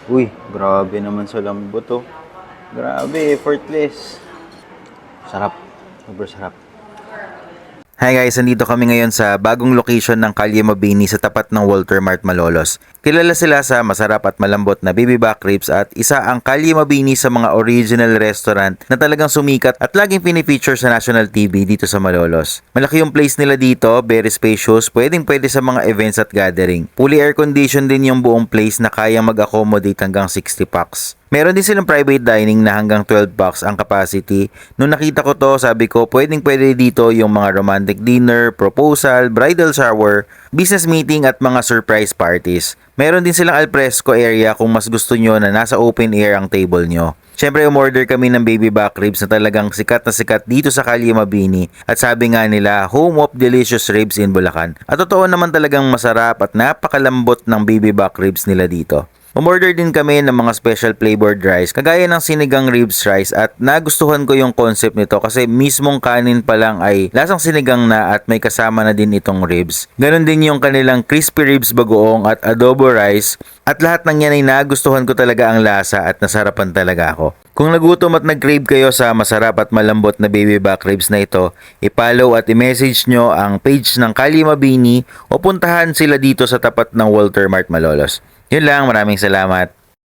Uy, grabe naman sa lambot oh. Grabe, effortless. Sarap. Sobrang sarap. Hi guys, nandito kami ngayon sa bagong location ng Calle Mabini sa tapat ng Walter Mart Malolos. Kilala sila sa masarap at malambot na baby back ribs at isa ang Calle Mabini sa mga original restaurant na talagang sumikat at laging pinifeature sa national TV dito sa Malolos. Malaki yung place nila dito, very spacious, pwede sa mga events at gathering. Fully air conditioned din yung buong place na kayang mag-accommodate hanggang 60 packs. Meron din silang private dining na hanggang 12 bucks ang capacity. Nung nakita ko to, sabi ko pwede dito yung mga romantic dinner, proposal, bridal shower, business meeting at mga surprise parties. Meron din silang alfresco area kung mas gusto nyo na nasa open air ang table nyo. Siyempre umorder kami ng baby back ribs na talagang sikat na sikat dito sa Calle Mabini at sabi nga nila home of delicious ribs in Bulacan. At totoo naman talagang masarap at napakalambot ng baby back ribs nila dito. Umorder din kami ng mga special flavored rice kagaya ng sinigang ribs rice at nagustuhan ko yung concept nito kasi mismong kanin pa lang ay lasang sinigang na at may kasama na din itong ribs. Ganon din yung kanilang crispy ribs bagoong at adobo rice at lahat ng yan ay nagustuhan ko talaga ang lasa at nasarapan talaga ako. Kung nagutom at nag-crave kayo sa masarap at malambot na baby back ribs na ito, i-follow at i-message nyo ang page ng Calle Mabini o puntahan sila dito sa tapat ng Walter Mart Malolos. Yun lang, maraming salamat.